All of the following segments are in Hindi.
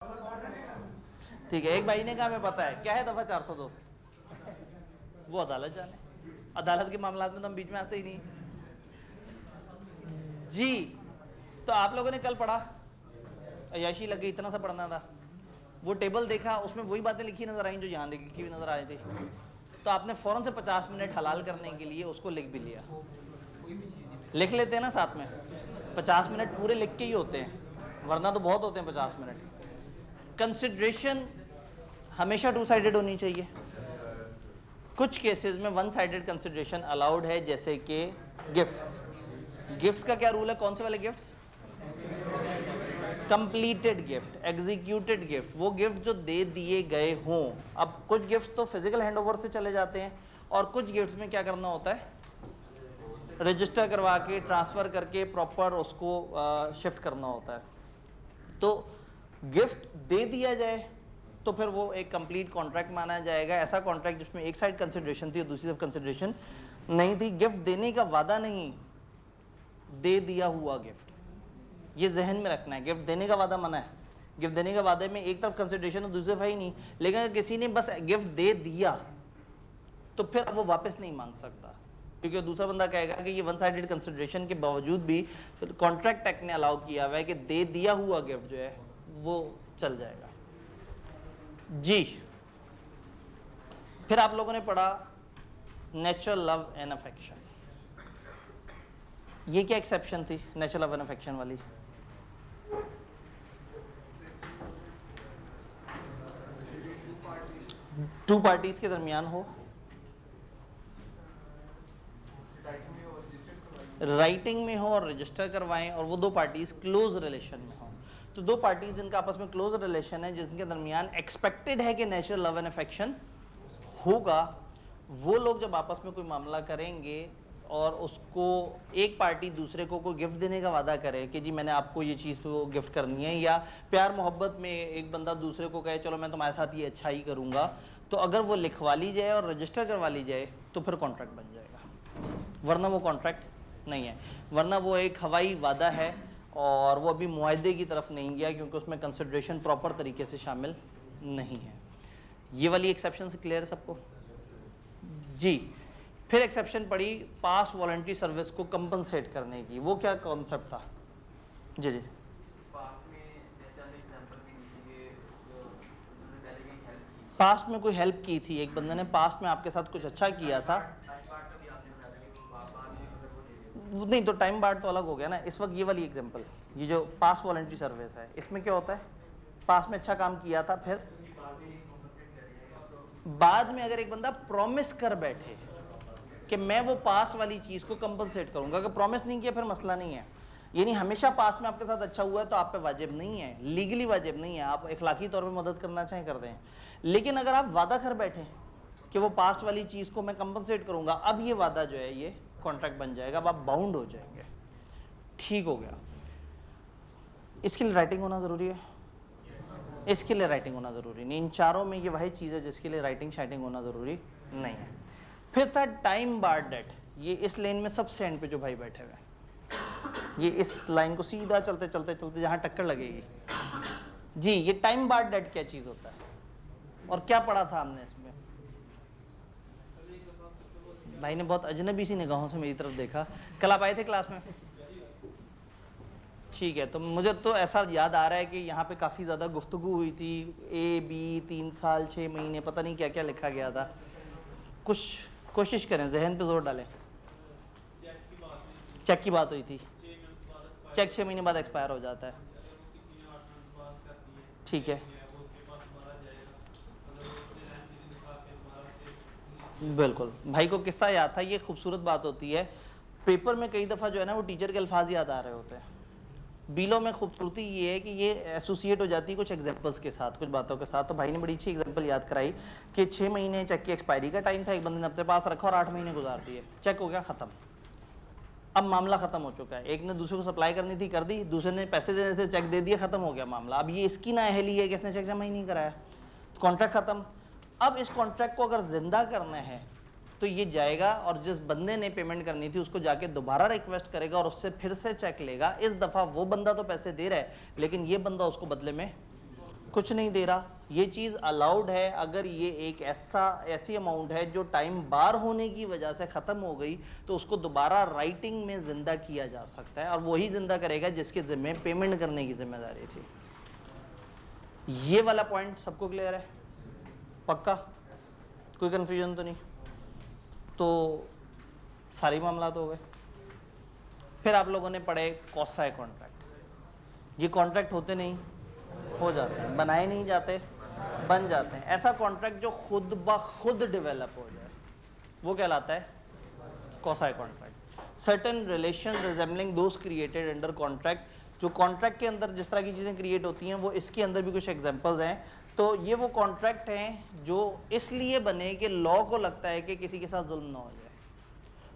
ठीक है, एक भाई ने कहा हमें पता है क्या है दफा 402। वो अदालत जाने, अदालत के मामलात में तो हम बीच में आते ही नहीं जी। तो आप लोगों ने कल पढ़ा, अयाशी लग गई, इतना सा पढ़ना था, वो टेबल देखा, उसमें वही बातें लिखी नजर आई जो यहाँ लिखी हुई नजर आ रही थी, तो आपने फौरन से 50 मिनट हलाल करने के लिए उसको लिख भी लिया। लिख लेते हैं ना साथ में, 50 मिनट पूरे लिख के ही होते हैं, वरना तो बहुत होते हैं 50 मिनट। कंसिडरेशन हमेशा 2 साइडेड होनी चाहिए। कुछ केसेस में 1 साइडेड कंसिडरेशन अलाउड है, जैसे कि गिफ्ट्स। गिफ्ट्स का क्या रूल है? कौन से वाले gifts? Completed gift, executed gift, वो गिफ्ट जो दे दिए गए हों। अब कुछ गिफ्ट तो फिजिकल हैंडओवर से चले जाते हैं, और कुछ गिफ्ट्स में क्या करना होता है, रजिस्टर करवा के ट्रांसफर करके प्रॉपर उसको शिफ्ट करना होता है। तो गिफ्ट दे दिया जाए तो फिर वो एक कंप्लीट कॉन्ट्रैक्ट माना जाएगा। ऐसा कॉन्ट्रैक्ट जिसमें एक साइड कंसिडरेशन थी और दूसरी तरफ कंसिडरेशन नहीं थी। गिफ्ट देने का वादा नहीं, दे दिया हुआ गिफ्ट, ये जहन में रखना है। गिफ्ट देने का वादा मना है, गिफ्ट देने के वादे में एक तरफ कंसिडरेशन और दूसरी तरफ है ही नहीं। लेकिन अगर किसी ने बस गिफ्ट दे दिया तो फिर वो वापस नहीं मांग सकता, क्योंकि दूसरा बंदा कहेगा कि ये 1 साइडेड कंसिडरेशन के बावजूद भी कॉन्ट्रैक्ट एक्ट ने अलाउ किया हुआ है कि दे दिया हुआ गिफ्ट जो है वो चल जाएगा जी। फिर आप लोगों ने पढ़ा नेचुरल लव एंड अफेक्शन। ये क्या एक्सेप्शन थी नेचुरल लव एंड अफेक्शन वाली? टू पार्टीज के दरमियान हो, राइटिंग में हो और रजिस्टर करवाएं, और वो 2 पार्टीज क्लोज रिलेशन में हो। तो 2 पार्टीज जिनका आपस में क्लोज रिलेशन है, जिनके दरमियान एक्सपेक्टेड है कि नेचुरल लव एंड अफेक्शन होगा, वो लोग जब आपस में कोई मामला करेंगे और उसको एक पार्टी दूसरे को कोई गिफ्ट देने का वादा करे कि जी मैंने आपको ये चीज़ को गिफ्ट करनी है, या प्यार मोहब्बत में एक बंदा दूसरे को कहे चलो मैं तुम्हारे साथ ये अच्छा ही करूँगा, तो अगर वो लिखवा ली जाए और रजिस्टर करवा ली जाए तो फिर कॉन्ट्रैक्ट बन जाएगा, वरना वो कॉन्ट्रैक्ट नहीं है। वरना वो एक हवाई वादा है और वो अभी मुआहदे की तरफ नहीं गया, क्योंकि उसमें कंसिडरेशन प्रॉपर तरीके से शामिल नहीं है। ये वाली एक्सेप्शन से क्लियर है सबको जी। फिर एक्सेप्शन पड़ी पास वॉलंटरी सर्विस को कंपनसेट करने की। वो क्या कॉन्सेप्ट था? जी जी। पास्ट में कोई हेल्प की थी, एक बंदे ने पास्ट में आपके साथ कुछ अच्छा किया था, नहीं तो टाइम बार्ड तो अलग हो गया ना। इस वक्त ये वाली एग्जांपल, ये जो पास वॉलंटरी सर्विस है, इसमें क्या होता है, पास्ट में अच्छा काम किया था, फिर बाद में अगर एक बंदा प्रॉमिस कर बैठे कि मैं वो पास्ट वाली चीज को कंपनसेट करूंगा, अगर प्रॉमिस नहीं किया फिर मसला नहीं है। यानी हमेशा पास्ट में आपके साथ अच्छा हुआ है तो आप पे वाजिब नहीं है, लीगली वाजिब नहीं है, आप इखलाकी तौर पे मदद करना चाहें कर दें। लेकिन अगर आप वादा कर बैठे कि वो पास्ट वाली चीज को मैं कंपनसेट करूंगा, अब ये वादा जो है ये कॉन्ट्रैक्ट बन जाएगा, अब आप बाउंड हो जाएंगे। ठीक हो गया। इसके लिए राइटिंग होना जरूरी है? इसके लिए राइटिंग होना जरूरी नहीं। इन चारों में ये वही चीज है जिसके लिए राइटिंग शाइटिंग होना जरूरी नहीं है। फिर था टाइम बार्ड डेट। ये इस लेन में सबसे एंड पे जो भाई बैठे हुए हैं, ये इस लाइन को सीधा चलते चलते चलते जहां टक्कर लगेगी जी, ये टाइम बार्ड डेट क्या चीज होता है और क्या पढ़ा था हमने इसमें? भाई ने बहुत अजनबी सी निगाहों से मेरी तरफ देखा। कल आप आए थे क्लास में? ठीक है, तो मुझे तो ऐसा याद आ रहा है कि यहाँ पे काफ़ी ज़्यादा गुफ्तगू हुई थी, ए बी 3 साल 6 महीने, पता नहीं क्या क्या लिखा गया था। कुछ कोशिश करें, जहन पे जोर डालें। चेक की बात हुई थी, चेक 6 महीने बाद एक्सपायर हो जाता है। ठीक है, बिल्कुल। भाई को किस्सा याद था, ये खूबसूरत बात होती है। पेपर में कई दफ़ा जो है ना वो टीचर के अल्फाज याद आ रहे होते हैं। बीलो में खूबसूरती ये है कि ये एसोसिएट हो जाती है कुछ एग्जांपल्स के साथ, कुछ बातों के साथ। तो भाई ने बड़ी अच्छी एग्जांपल याद कराई कि 6 महीने चेक की एक्सपायरी का टाइम था, एक बंदे ने अपने पास रखा और 8 महीने गुजार दिए, चेक हो गया ख़त्म। अब मामला ख़त्म हो चुका है। एक ने दूसरे को सप्लाई करनी थी, कर दी, दूसरे ने पैसे देने से चेक दे दिया, ख़त्म हो गया मामला। अब ये इसकी नाअहली है कि इसने चेक जमा ही नहीं कराया, तो कॉन्ट्रैक्ट ख़त्म। अब इस कॉन्ट्रैक्ट को अगर जिंदा करना है तो ये जाएगा और जिस बंदे ने पेमेंट करनी थी उसको जाके दोबारा रिक्वेस्ट करेगा और उससे फिर से चेक लेगा। इस दफ़ा वो बंदा तो पैसे दे रहा है, लेकिन ये बंदा उसको बदले में कुछ नहीं दे रहा, ये चीज अलाउड है अगर ये एक ऐसी अमाउंट है जो टाइम बार होने की वजह से खत्म हो गई, तो उसको दोबारा राइटिंग में जिंदा किया जा सकता है, और वही जिंदा करेगा जिसके जिम्मे पेमेंट करने की जिम्मेदारी थी। ये वाला पॉइंट सबको क्लियर है? पक्का? कोई कंफ्यूजन तो नहीं? तो सारी मामला तो हो गए। फिर आप लोगों ने पढ़े कॉसाई कॉन्ट्रैक्ट। ये कॉन्ट्रैक्ट होते नहीं, हो जाते हैं, बनाए नहीं जाते, बन जाते हैं। ऐसा कॉन्ट्रैक्ट जो खुद ब खुद डेवलप हो जाए वो कहलाता है quasi contract. Certain relation resembling those created under contract. जो कॉन्ट्रैक्ट के अंदर जिस तरह की चीजें क्रिएट होती हैं वो इसके अंदर भी कुछ एग्जांपल्स हैं। तो ये वो कॉन्ट्रैक्ट हैं जो इसलिए बने कि लॉ को लगता है कि किसी के साथ जुल्म ना हो जाए।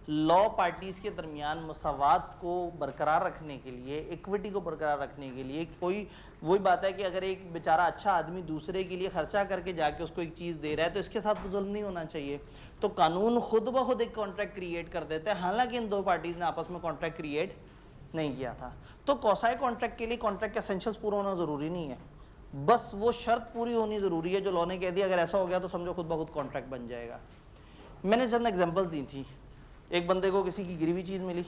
लॉ पार्टीज के दरमियान मसावात को बरकरार रखने के लिए, इक्विटी को बरकरार रखने के लिए, कोई वही बात है कि अगर एक बेचारा अच्छा आदमी दूसरे के लिए खर्चा करके जाके उसको एक चीज दे रहा है तो इसके साथ तो जुल्म नहीं होना चाहिए। तो कानून खुद ब खुद एक कॉन्ट्रैक्ट क्रिएट कर देते हैं, हालांकि इन दो पार्टीज ने आपस में कॉन्ट्रैक्ट क्रिएट नहीं किया था। तो कॉसाई कॉन्ट्रैक्ट के लिए कॉन्ट्रैक्ट एसेंशियल्स पूरा होना जरूरी नहीं है, बस वो शर्त पूरी होनी जरूरी है जो लॉ ने कह दिया, अगर ऐसा हो गया तो समझो खुद ब खुद कॉन्ट्रैक्ट बन जाएगा। मैंने चंद एग्जांपल्स दी थी। एक बंदे को किसी की गिरी हुई चीज मिली,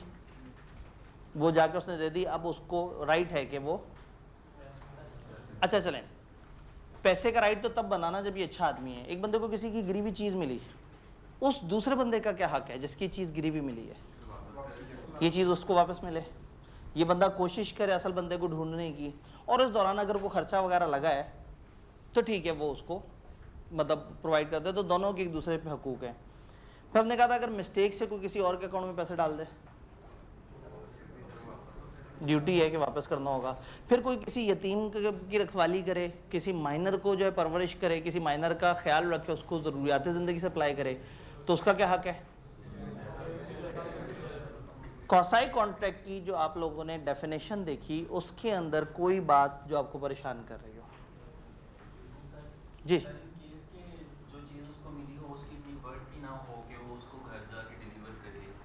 वो जाके उसने दे दी, अब उसको राइट है कि वो, अच्छा चलें, पैसे का राइट तो तब बनाना जब ये अच्छा आदमी है। एक बंदे को किसी की गिरी हुई चीज मिली, उस दूसरे बंदे का क्या हक है जिसकी चीज गिरी हुई मिली है, ये चीज उसको वापस मिले। ये बंदा कोशिश करे असल बंदे को ढूंढने की, और इस दौरान अगर वो खर्चा वगैरह लगा है तो ठीक है, वो उसको मतलब प्रोवाइड कर दे, तो दोनों के एक दूसरे पे हकूक है। फिर हमने कहा था अगर मिस्टेक से कोई किसी और के अकाउंट में पैसे डाल दे, ड्यूटी है कि वापस करना होगा। फिर कोई किसी यतीम की रखवाली करे, किसी माइनर को जो है परवरिश करे, किसी माइनर का ख्याल रखे, उसको जरूरियात जिंदगी से अप्लाई करे, तो उसका क्या हक है? कॉसाई कॉन्ट्रैक्ट की जो आप लोगों ने डेफिनेशन देखी, उसके अंदर कोई बात जो आपको परेशान कर रही हो? जी,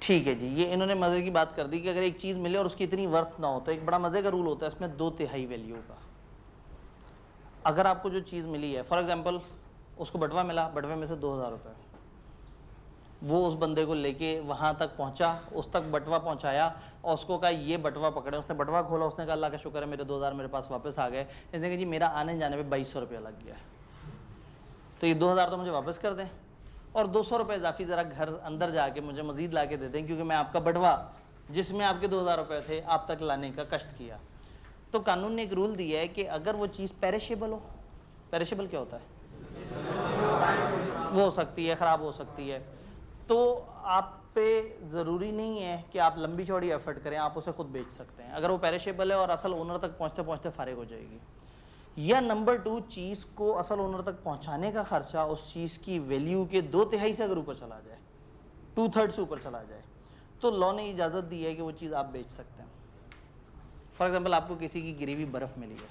ठीक है जी। ये इन्होंने मजे की बात कर दी कि अगर एक चीज मिले और उसकी इतनी वर्थ ना हो, तो एक बड़ा मजे का रूल होता है इसमें 2/3 वैल्यू का। अगर आपको जो चीज मिली है, फॉर एग्जांपल उसको बटवा मिला, बटवे में से 2000 रुपए, वो उस बंदे को लेके वहां तक पहुंचा, उस तक बटवा पहुंचाया और उसको कहा ये बटवा पकड़े। उसने बटवा खोला, उसने कहा अल्लाह का शुक्र है मेरे 2000 मेरे पास वापस आ गए। इसने कहा जी मेरा आने जाने में 2200 रुपया लग गया, तो ये 2000 तो मुझे वापस कर दें और 200 रुपये इजाफी ज़रा घर अंदर जाके मुझे मजीद ला के दे दें, क्योंकि मैं आपका बटवा जिसमें आपके 2000 रुपये थे आप तक लाने का कष्ट किया। तो कानून ने एक रूल दिया है कि अगर वो चीज़ पेरिशेबल हो, पेरिशेबल क्या होता है? वो हो सकती है, ख़राब हो सकती है, तो आप पे ज़रूरी नहीं है कि आप लंबी चौड़ी एफर्ट करें, आप उसे खुद बेच सकते हैं अगर वो पेरिशेबल है और असल ओनर तक पहुँचते पहुँचते फारिग हो जाएगी। या नंबर 2, चीज़ को असल ओनर तक पहुंचाने का खर्चा उस चीज़ की वैल्यू के 2/3 से अगर ऊपर चला जाए, 2/3 से ऊपर चला जाए, तो लॉ ने इजाज़त दी है कि वो चीज़ आप बेच सकते हैं। फॉर एग्जांपल आपको किसी की गिरी हुई बर्फ़ मिली है,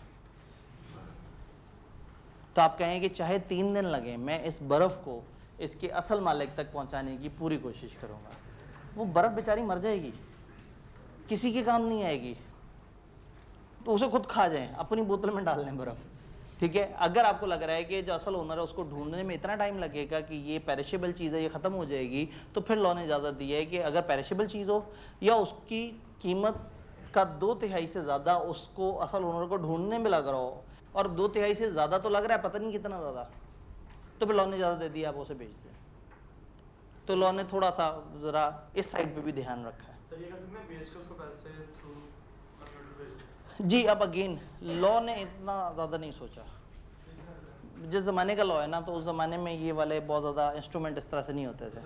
तो आप कहें कि चाहे 3 दिन लगे मैं इस बर्फ़ को इसके असल मालिक तक पहुंचाने की पूरी कोशिश करूँगा। वो बर्फ़ बेचारी मर जाएगी, किसी के काम नहीं आएगी, तो उसे खुद खा जाएं, अपनी बोतल में डाल लें बर्फ, ठीक है। अगर आपको लग रहा है कि जो असल ओनर है उसको ढूंढने में इतना टाइम लगेगा कि ये पेरिशेबल चीज़ है, ये ख़त्म हो जाएगी, तो फिर लॉ ने इजाज़त दी है कि अगर पेरिशेबल चीज़ हो या उसकी कीमत का 2/3 से ज़्यादा उसको असल ओनर को ढूंढने में लग रहा हो, और 2/3 से ज़्यादा तो लग रहा है, पता नहीं कितना ज़्यादा, तो फिर लॉ ने इजाज़त दे दी आप उसे बेच दें। तो लॉ ने थोड़ा सा ज़रा इस साइड पर भी ध्यान रखा है। जी, अब अगेन लॉ ने इतना ज़्यादा नहीं सोचा। जिस ज़माने का लॉ है ना, तो उस ज़माने में ये वाले बहुत ज़्यादा इंस्ट्रूमेंट इस तरह से नहीं होते थे।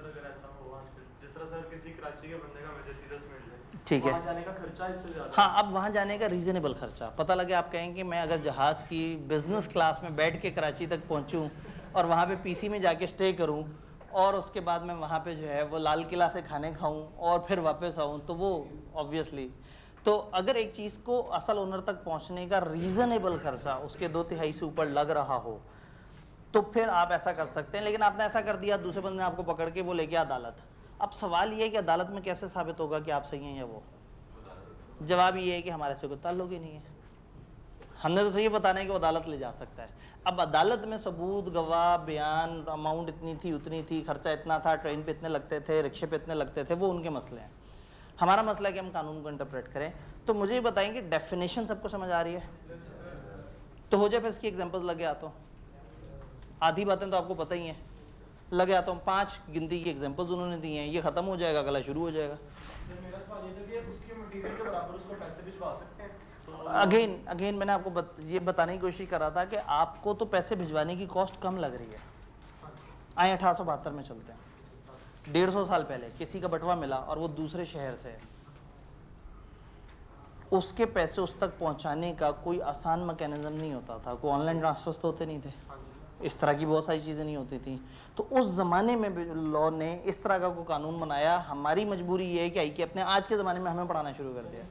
ठीक है, हाँ, अब वहाँ जाने का रीज़नेबल खर्चा पता लगे। आप कहें कि मैं अगर जहाज़ की बिजनेस क्लास में बैठ के कराची तक पहुँचूँ और वहाँ पे पीसी में जाके स्टे करूँ और उसके बाद मैं वहाँ पे जो है वो लाल किला से खाने खाऊँ और फिर वापस आऊँ, तो वो ऑब्वियसली, तो अगर एक चीज़ को असल ओनर तक पहुंचने का रीज़नेबल खर्चा उसके 2/3 से ऊपर लग रहा हो, तो फिर आप ऐसा कर सकते हैं। लेकिन आपने ऐसा कर दिया, दूसरे बंदे ने आपको पकड़ के वो लेके अदालत। अब सवाल ये है कि अदालत में कैसे साबित होगा कि आप सही हैं या वो? जवाब ये है कि हमारे से कोई ताल्लुक ही नहीं है, हमने तो सही बताना है कि वो अदालत ले जा सकता है। अब अदालत में सबूत, गवाह, बयान, अमाउंट इतनी थी, उतनी थी, खर्चा इतना था, ट्रेन पे इतने लगते थे, रिक्शे पे इतने लगते थे, वो उनके मसले हैं। हमारा मसला है कि हम कानून को इंटरप्रेट करें। तो मुझे ये बताएंगे डेफिनेशन सबको समझ आ रही है? तो हो जाए फिर इसकी एग्जांपल्स लगे आता हूँ। आधी बातें तो आपको पता ही हैं, लगे आता हूँ। 5 गिनती की एग्जांपल्स उन्होंने दी हैं, ये खत्म हो जाएगा, अगला शुरू हो जाएगा। मेरा सवाल ये था कि उसके मटेरियल के बराबर उसको पैसे भिजवा सकते हैं? अगेन मैंने आपको ये बताने की कोशिश कर रहा था कि आपको तो पैसे भिजवाने की कॉस्ट कम लग रही है। आए 1872 में चलते हैं, 150 साल पहले किसी का बटवा मिला और वो दूसरे शहर से है, उसके पैसे उस तक पहुंचाने का कोई आसान मैकेनिज्म नहीं होता था, कोई ऑनलाइन ट्रांसफर्स तो होते नहीं थे, इस तरह की बहुत सारी चीज़ें नहीं होती थी। तो उस ज़माने में लॉ ने इस तरह का कोई कानून बनाया। हमारी मजबूरी ये है कि आई कि अपने आज के ज़माने में हमें पढ़ाना शुरू कर दिया।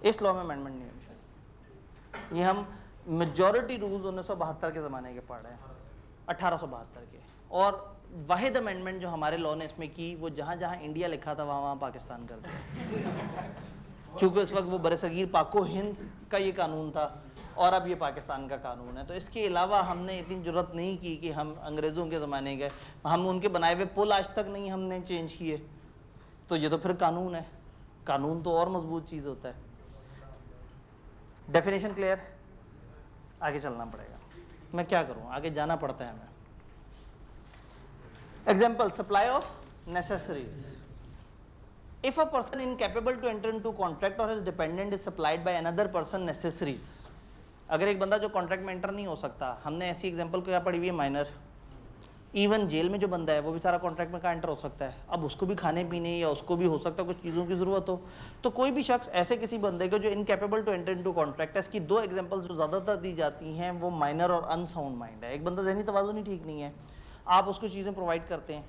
इस लॉ में अमेंडमेंट नहीं हुई। ये हम मेजॉरिटी रूल्स 1972 के ज़माने के पढ़ रहे हैं, 1872 के। और वाहिद अमेंडमेंट जो हमारे लॉ ने इसमें की, वो जहाँ जहाँ इंडिया लिखा था वहाँ वहाँ पाकिस्तान कर दिया। क्योंकि उस वक्त वो बरसगीर पाको हिंद का ये कानून था और अब ये पाकिस्तान का कानून है। तो इसके अलावा हमने इतनी जरूरत नहीं की कि हम अंग्रेज़ों के ज़माने गए, हम उनके बनाए हुए पुल आज तक नहीं हमने चेंज किए। तो ये तो फिर कानून है, कानून तो और मजबूत चीज़ होता है। Definition clear? आगे चलना पड़ेगा, मैं क्या करूं, आगे जाना पड़ता है हमें। Example, supply of necessaries. If a person incapable to enter into contract और his dependent is supplied by another person necessaries. अगर एक बंदा जो कॉन्ट्रैक्ट में एंटर नहीं हो सकता, हमने ऐसी एग्जाम्पल क्या पढ़ी हुई है, माइनर। इवन जेल में जो बंदा है वो भी सारा कॉन्ट्रैक्ट में कहाँ एंटर हो सकता है। अब उसको भी खाने पीने या उसको भी हो सकता है कुछ चीज़ों की ज़रूरत हो। तो कोई भी शख्स ऐसे किसी बंदे को जो incapable to enter into contract है, इसकी 2 एग्जांपल्स जो ज़्यादातर दी जाती हैं वो माइनर और अनसाउंड माइंड है। एक बंदा ज़हनी तवाज़ुन ही ठीक नहीं है, आप उसको चीज़ें प्रोवाइड करते हैं।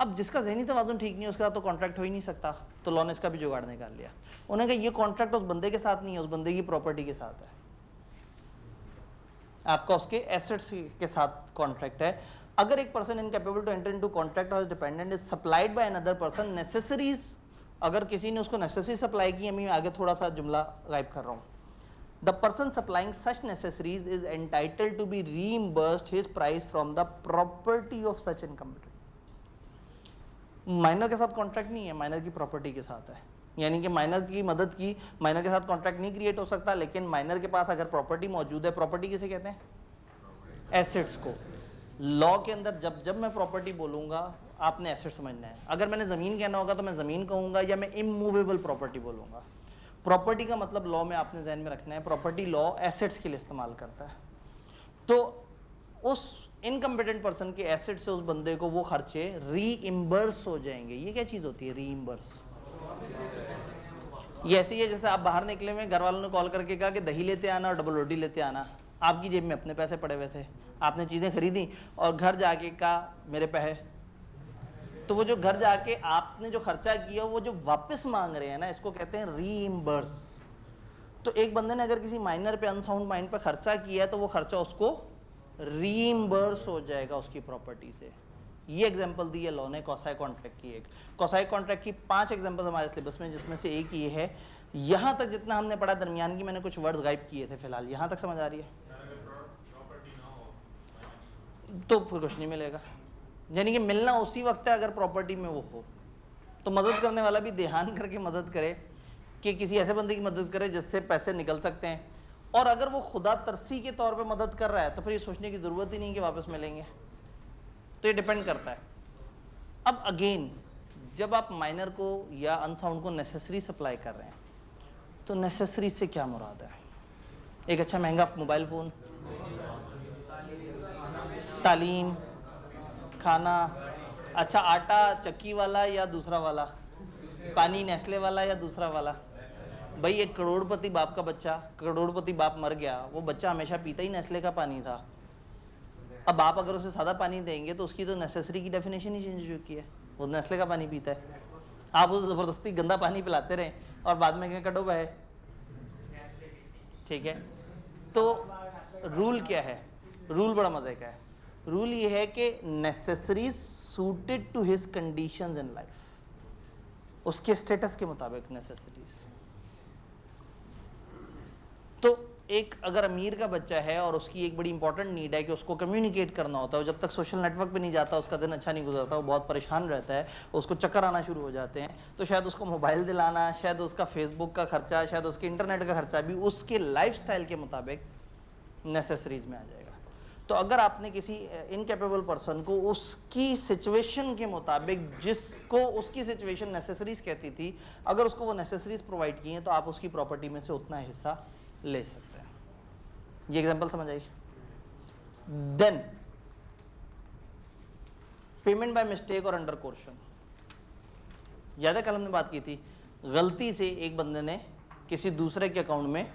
अब जिसका ज़हनी तवाज़ुन ठीक नहीं है उसके साथ तो कॉन्ट्रैक्ट हो ही नहीं सकता, तो लॉ ने इसका भी जुगाड़ निकाल लिया। उन्होंने कहा ये कॉन्ट्रैक्ट उस बंदे के साथ नहीं है, उस बंदे की प्रॉपर्टी के साथ है, आपका उसके एसेट्स के साथ कॉन्ट्रैक्ट है। अगर एक person incapable to enter into contract और dependent is supplied by another person necessaries, अगर किसी ने उसको नेसेसरी सप्लाई की, मैं आगे थोड़ा सा जुमला गायब कर रहा हूँ, the person supplying such necessaries is entitled to be reimbursed his price from the property of such incompetent. Minor के साथ कॉन्ट्रैक्ट नहीं है, माइनर की प्रॉपर्टी के साथ है। यानी कि माइनर की मदद की, माइनर के साथ कॉन्ट्रैक्ट नहीं क्रिएट हो सकता, लेकिन माइनर के पास अगर प्रॉपर्टी मौजूद है, प्रॉपर्टी किसे कहते हैं, एसेट्स को। लॉ के अंदर जब जब मैं प्रॉपर्टी बोलूंगा आपने एसेट समझना है। अगर मैंने ज़मीन कहना होगा तो मैं ज़मीन कहूँगा या मैं इमूवेबल प्रॉपर्टी बोलूँगा। प्रॉपर्टी का मतलब लॉ में आपने ध्यान में रखना है, प्रॉपर्टी लॉ एसेट्स के लिए इस्तेमाल करता है। तो उस इनकम्पिटेंट पर्सन के एसेट से उस बंदे को वो खर्चे रीइंबर्स हो जाएंगे। ये क्या चीज़ होती है रीइंबर्स? ये ऐसी है जैसे आप बाहर निकले में घर वालों ने कॉल करके कहा कि दही लेते आना और डबल रोटी लेते आना, आपकी जेब में अपने पैसे पड़े हुए थे, आपने चीज़ें खरीदी और घर जाके कहा मेरे पैसे, तो वो जो घर जाके आपने जो खर्चा किया वो जो वापस मांग रहे हैं ना, इसको कहते हैं रीइंबर्स। तो एक बंदे ने अगर किसी माइनर पे अनसाउंड माइंड पे खर्चा किया है तो वो खर्चा उसको रीइंबर्स हो जाएगा उसकी प्रॉपर्टी से। ये एग्जांपल दी है लॉ ने कौसाई कॉन्ट्रैक्ट की। एक कौसाई कॉन्ट्रैक्ट की 5 एग्जांपल हमारे सिलेबस में, जिसमें से एक ये है। यहां तक जितना हमने पढ़ा, दरमियान की मैंने कुछ वर्ड्स गायब किए थे, फिलहाल यहां तक समझ आ रही है? तो फिर कुछ नहीं मिलेगा। यानी कि मिलना उसी वक्त है अगर प्रॉपर्टी में वो हो। तो मदद करने वाला भी ध्यान करके मदद करे कि किसी ऐसे बंदे की मदद करे जिससे पैसे निकल सकते हैं। और अगर वो खुदा तरसी के तौर पे मदद कर रहा है तो फिर ये सोचने की ज़रूरत ही नहीं कि वापस मिलेंगे। तो ये डिपेंड करता है। अब अगेन जब आप माइनर को या अनसाउंड को नेसेसरी सप्लाई कर रहे हैं तो नेसेसरी से क्या मुराद है? एक अच्छा महंगा मोबाइल फ़ोन, तालीम, खाना, अच्छा आटा चक्की वाला या दूसरा वाला, पानी नेस्ले वाला या दूसरा वाला। भाई एक करोड़पति बाप का बच्चा, करोड़पति बाप मर गया, वो बच्चा हमेशा पीता ही नेस्ले का पानी था। अब आप अगर उसे सादा पानी देंगे तो उसकी तो नेसेसरी की डेफिनेशन ही चेंज हो चुकी है, वो नेस्ले का पानी पीता है। आप उसे ज़बरदस्ती गंदा पानी पिलाते रहें और बाद में क्या कटो है, ठीक है। तो रूल क्या है? रूल बड़ा मज़े का है। रूल ये है कि necessaries suited to his conditions in life, उसके स्टेटस के मुताबिक नेसेसरीज। तो एक अगर अमीर का बच्चा है और उसकी एक बड़ी इंपॉर्टेंट नीड है कि उसको कम्युनिकेट करना होता है, जब तक सोशल नेटवर्क पे नहीं जाता उसका दिन अच्छा नहीं गुजरता, वो बहुत परेशान रहता है, उसको चक्कर आना शुरू हो जाते हैं, तो शायद उसको मोबाइल दिलाना, शायद उसका फेसबुक का खर्चा, शायद उसके इंटरनेट का खर्चा भी उसके लाइफस्टाइल के मुताबिक नेसेसरीज में आ जाएगा। तो अगर आपने किसी इनकेपेबल पर्सन को उसकी सिचुएशन के मुताबिक, जिसको उसकी सिचुएशन नेसेसरीज कहती थी, अगर उसको वो नेसेसरीज प्रोवाइड की हैं तो आप उसकी प्रॉपर्टी में से उतना हिस्सा ले सकते हैं। ये एग्जांपल समझ आई? देन पेमेंट बाय मिस्टेक और अंडर कोर्शन। याद है कल हमने बात की थी, गलती से एक बंदे ने किसी दूसरे के अकाउंट में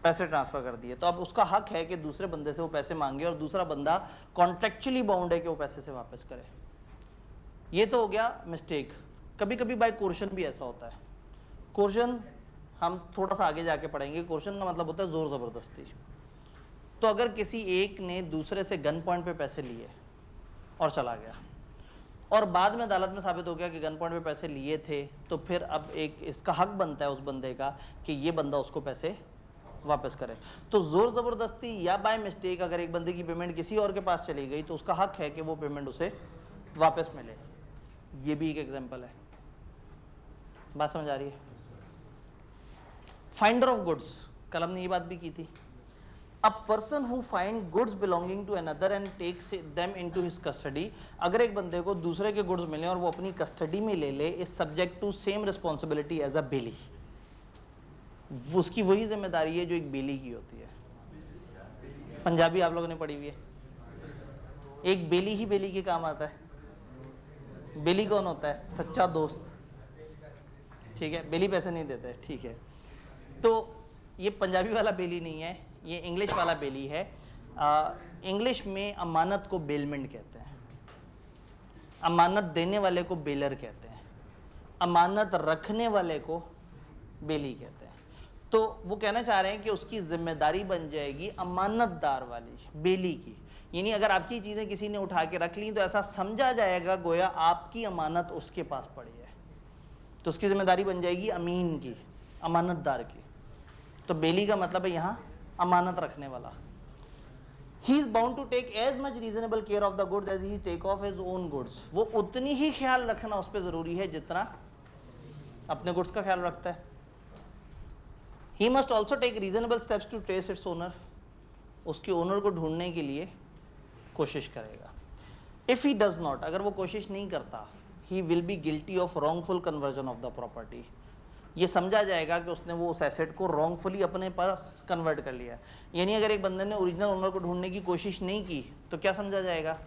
पैसे ट्रांसफर कर दिए, तो अब उसका हक है कि दूसरे बंदे से वो पैसे मांगे और दूसरा बंदा कॉन्ट्रेक्चुअली बाउंड है कि वो पैसे से वापस करे। ये तो हो गया मिस्टेक। कभी कभी बाय कोर्शन भी ऐसा होता है। कोर्शन हम थोड़ा सा आगे जाके पढ़ेंगे। कोर्शन का मतलब होता है जोर जबरदस्ती। तो अगर किसी एक ने दूसरे से गन पॉइंट पे पैसे लिए और चला गया और बाद में अदालत में साबित हो गया कि गन पॉइंट पे पैसे लिए थे, तो फिर अब एक इसका हक बनता है उस बंदे का कि ये बंदा उसको पैसे वापस करे। तो जोर जबरदस्ती या बाय मिस्टेक अगर एक बंदे की पेमेंट किसी और के पास चली गई तो उसका हक है कि वो पेमेंट उसे वापस मिले। ये भी एक एग्जांपल है। बात समझ आ रही है? फाइंडर ऑफ गुड्स, कल हमने ये बात भी की थी। A person who find goods belonging to another and takes them into his custody, अगर एक बंदे को दूसरे के गुड्स मिले और वो अपनी कस्टडी में ले ले, is subject to same responsibility as a बेली। उसकी वही जिम्मेदारी है जो एक बेली की होती है। पंजाबी आप लोगों ने पढ़ी हुई है। एक बेली ही बेली के काम आता है। बेली कौन होता है? सच्चा दोस्त। ठीक है, बेली पैसे नहीं देता है। ठीक है, तो ये पंजाबी वाला बेली नहीं है, ये इंग्लिश वाला बेली है। इंग्लिश में अमानत को बेलमेंट कहते हैं, अमानत देने वाले को बेलर कहते हैं, अमानत रखने वाले को बेली कहते हैं। तो वो कहना चाह रहे हैं कि उसकी जिम्मेदारी बन जाएगी अमानतदार वाली, बेली की। यानी अगर आपकी चीज़ें किसी ने उठा के रख ली तो ऐसा समझा जाएगा गोया आपकी अमानत उसके पास पड़ी है, तो उसकी जिम्मेदारी बन जाएगी अमीन की, अमानतदार की। तो बेली का मतलब है यहाँ अमानत रखने वाला। He is bound to take as much reasonable care of the goods as he take of his own goods। वो उतनी ही ख्याल रखना उस पर जरूरी है जितना अपने गुड्स का ख्याल रखता है। He must also take reasonable steps to trace its owner। उसके ओनर को ढूंढने के लिए कोशिश करेगा। If he does not, अगर वो कोशिश नहीं करता, he will be guilty of wrongful conversion of the property। ये समझा जाएगा कि उसने वो उस एसेट को रॉन्गफुली अपने पर कन्वर्ट कर लिया। यानी अगर एक बंदे ने ओरिजिनल ओनर को ढूंढने की कोशिश नहीं की तो क्या समझा जाएगा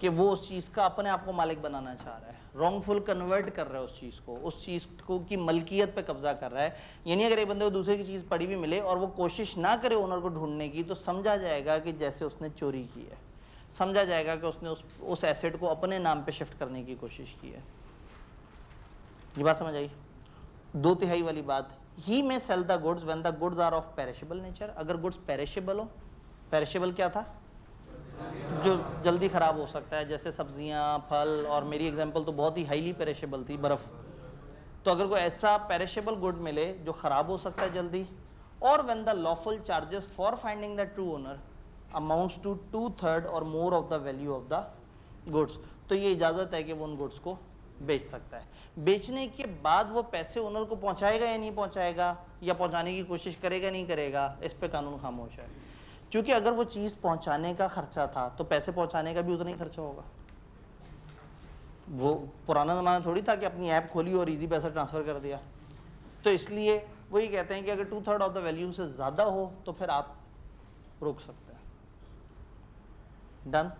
कि वो उस चीज़ का अपने आप को मालिक बनाना चाह रहा है, रॉन्गफुल कन्वर्ट कर रहा है उस चीज़ को, उस चीज़ को की मलकियत पे कब्जा कर रहा है। यानी अगर एक बंदे को दूसरे की चीज़ पड़ी भी मिले और वो कोशिश ना करे ओनर को ढूंढने की, तो समझा जाएगा कि जैसे उसने चोरी की है, समझा जाएगा कि उसने उस एसेट को अपने नाम पे शिफ्ट करने की कोशिश की है। ये बात समझ आई? 2/3 वाली बात, he may sell the goods when the goods are of perishable nature. अगर गुड्स पेरिशेबल हो, पेरिशेबल क्या था? जो जल्दी खराब हो सकता है, जैसे सब्जियां, फल, और मेरी एग्जांपल तो बहुत ही हाईली पेरिशेबल थी, बर्फ। तो अगर कोई ऐसा पेरिशेबल गुड मिले जो खराब हो सकता है जल्दी, और when the lawful charges for finding the true owner amounts to 2/3 or more of the value of the goods, तो ये इजाजत है कि वो उन गुड्स को बेच सकता है। बेचने के बाद वो पैसे ओनर को पहुंचाएगा या नहीं पहुंचाएगा, या पहुंचाने की कोशिश करेगा नहीं करेगा, इस पे कानून खामोश है। क्योंकि अगर वो चीज़ पहुंचाने का खर्चा था तो पैसे पहुंचाने का भी उतना ही खर्चा होगा। वो पुराना ज़माना थोड़ी था कि अपनी ऐप खोली और इजी पैसा ट्रांसफ़र कर दिया। तो इसलिए वही कहते हैं कि अगर 2/3 ऑफ द वैल्यू से ज़्यादा हो तो फिर आप रोक सकते हैं। डन?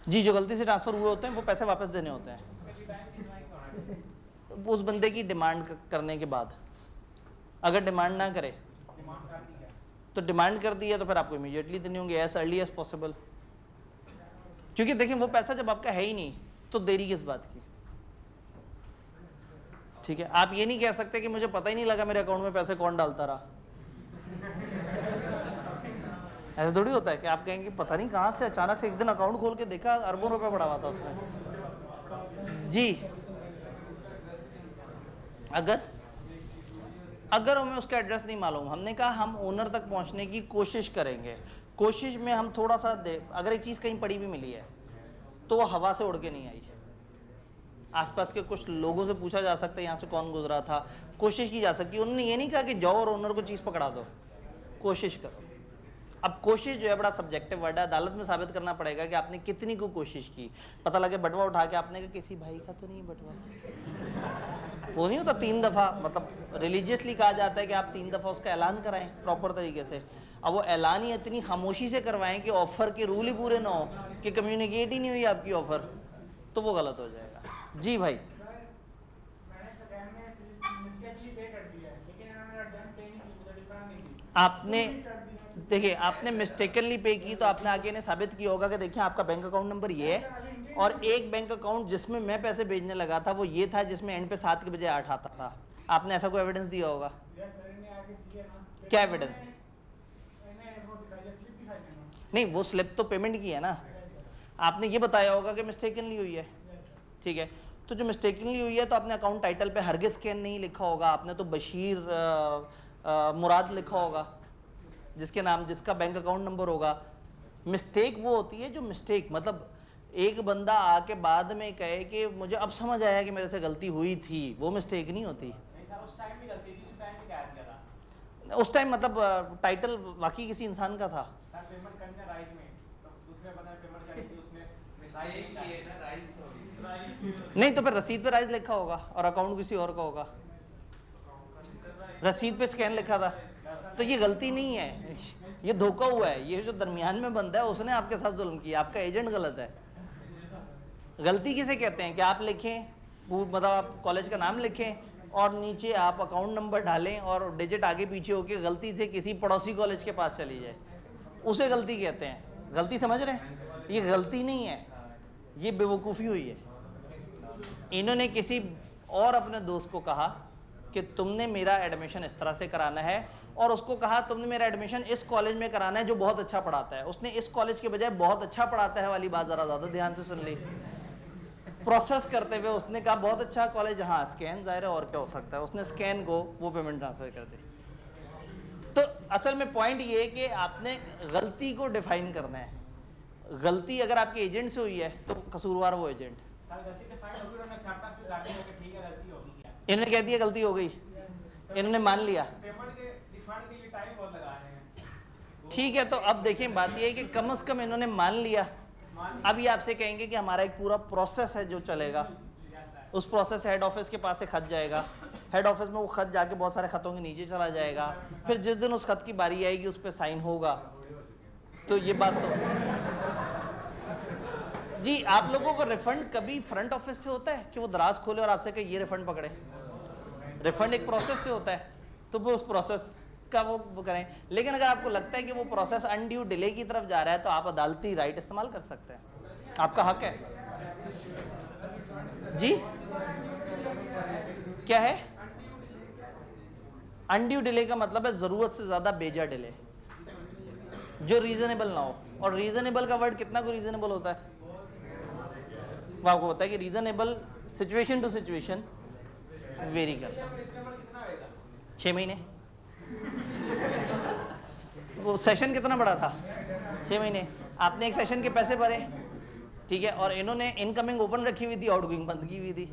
जी, जो गलती से ट्रांसफर हुए होते हैं वो पैसे वापस देने होते हैं उस बंदे की डिमांड करने के बाद। अगर डिमांड ना करे तो डिमांड कर दी है तो फिर आपको इमीडिएटली देने होंगे, एज अर्ली एज पॉसिबल। क्योंकि देखिए वो पैसा जब आपका है ही नहीं तो देरी किस बात की? ठीक है, आप ये नहीं कह सकते कि मुझे पता ही नहीं लगा मेरे अकाउंट में पैसे कौन डालता रहा। ऐसा थोड़ी होता है कि आप कहेंगे पता नहीं कहाँ से अचानक से एक दिन अकाउंट खोल के देखा अरबों रुपए पड़ा हुआ था उसमें। जी, अगर अगर हमें उसका एड्रेस नहीं मालूम, हमने कहा हम ओनर तक पहुंचने की कोशिश करेंगे। कोशिश में हम थोड़ा सा अगर एक चीज़ कहीं पड़ी भी मिली है तो वो हवा से उड़ के नहीं आई है, आसपास के कुछ लोगों से पूछा जा सकता है यहाँ से कौन गुजरा था, कोशिश की जा सकती है। उन्होंने ये नहीं कहा कि जाओ और ओनर को चीज़ पकड़ा दो, कोशिश करो। अब कोशिश जो है बड़ा सब्जेक्टिव वर्ड है, अदालत में साबित करना पड़ेगा कि आपने कितनी को कोशिश की। पता लगे बटवा उठा के आपने कहा किसी भाई का तो नहीं बटवा, वो नहीं होता 3 दफ़ा, मतलब रिलीजियसली कहा जाता है कि आप 3 दफ़ा उसका ऐलान कराएं प्रॉपर तरीके से। अब वो ऐलान ही इतनी खामोशी से करवाएं कि ऑफर के रूल ही पूरे ना हो, कि कम्युनिकेट ही नहीं हुई आपकी ऑफर, तो वो गलत हो जाएगा। जी भाई, आपने देखिए आपने मिस्टेकनली पे की तो आपने आगे ने साबित किया होगा कि देखिए आपका बैंक अकाउंट नंबर ये है और एक बैंक अकाउंट जिसमें मैं पैसे भेजने लगा था वो ये था जिसमें एंड पे 7 के बजाय 8 आता था। आपने ऐसा कोई एविडेंस दिया होगा? क्या एविडेंस? नहीं, वो स्लिप तो पेमेंट की है ना, आपने ये बताया होगा कि मिस्टेकनली हुई है, ठीक है। तो जो मिस्टेकनली हुई है तो आपने अकाउंट टाइटल पे हरगिज स्कैन नहीं लिखा होगा, आपने तो बशीर मुराद लिखा होगा जिसके नाम जिसका बैंक अकाउंट नंबर होगा। मिस्टेक वो होती है जो मिस्टेक मतलब एक बंदा आके बाद में कहे कि मुझे अब समझ आया कि मेरे से गलती हुई थी, वो मिस्टेक नहीं होती। नहीं सर, उस टाइम भी गलती थी, उस टाइम भी क्या किया था? उस टाइम मतलब टाइटल वाकई किसी इंसान का था। सर पेमेंट करने राइज में, तो दूसरे बंदे ने पेमेंट करी थी, उसने राइज की है ना, राइज नहीं तो फिर रसीद पे राइज लिखा होगा और अकाउंट किसी और का होगा, रसीद पे स्कैन लिखा था, तो ये गलती नहीं है, ये धोखा हुआ है। ये जो दरमियान में बंदा है उसने आपके साथ जुल्म किया, आपका एजेंट गलत है। गलती किसे कहते हैं कि आप लिखें मतलब आप कॉलेज का नाम लिखें और नीचे आप अकाउंट नंबर डालें और डिजिट आगे पीछे होके गलती से किसी पड़ोसी कॉलेज के पास चली जाए, उसे गलती कहते हैं। गलती समझ रहे हैं? ये गलती नहीं है, ये बेवकूफ़ी हुई है। इन्होंने किसी और अपने दोस्त को कहा कि तुमने मेरा एडमिशन इस तरह से कराना है और उसको कहा तुमने मेरा एडमिशन इस कॉलेज में कराना है जो बहुत अच्छा पढ़ाता है। उसने इस कॉलेज के बजाय बहुत अच्छा पढ़ाता है वाली बात ज़रा ज़्यादा ध्यान से सुन ली। प्रोसेस करते हुए उसने कहा बहुत अच्छा कॉलेज, हाँ स्कैन जाहिर है और क्या हो सकता है, उसने स्कैन को वो पेमेंट ट्रांसफर कर दी। तो असल में पॉइंट ये है कि आपने गलती को डिफाइन करना है। गलती अगर आपके एजेंट से हुई है तो कसूरवार वो एजेंट। गलती डिफाइन होगी, उन्होंने एक्सेप्टेंस भी कर दिया कि ठीक है गलती होगी क्या, इन्होंने कह दिया गलती हो गई, इन्होंने मान लिया। पेमेंट के रिफंड के लिए टाइम बहुत लगा रहे हैं। ठीक है, तो अब देखें बात ये है कि कम से कम इन्होंने मान लिया। अब ये आपसे कहेंगे कि हमारा एक पूरा प्रोसेस है जो चलेगा, उस प्रोसेस हेड ऑफिस के पास से खत जाएगा, हेड ऑफिस में वो खत जाके बहुत सारे खतों के नीचे चला जाएगा, फिर जिस दिन उस खत की बारी आएगी उस पर साइन होगा। तो ये बात तो जी, आप लोगों को रिफंड कभी फ्रंट ऑफिस से होता है कि वो दराज खोले और आपसे कहे ये रिफंड पकड़े? रिफंड एक प्रोसेस से होता है, तो वो उस प्रोसेस का वो करें। लेकिन अगर आपको लगता है कि वो प्रोसेस अनड्यू डिले की तरफ जा रहा है तो आप अदालती राइट इस्तेमाल कर सकते हैं, आपका हक है। जी क्या है? अनड्यू डिले का मतलब है जरूरत से ज्यादा बेजा डिले जो रीजनेबल ना हो। और रीजनेबल का वर्ड कितना को रीजनेबल होता है? वो आपको होता है कि reasonable situation to situation vary करता है। 6 महीने। वो सेशन कितना बड़ा था? 6 महीने। आपने एक सेशन के पैसे भरे, ठीक है, और इन्होंने इनकमिंग ओपन रखी हुई थी, आउटगोइंग बंद की हुई थी,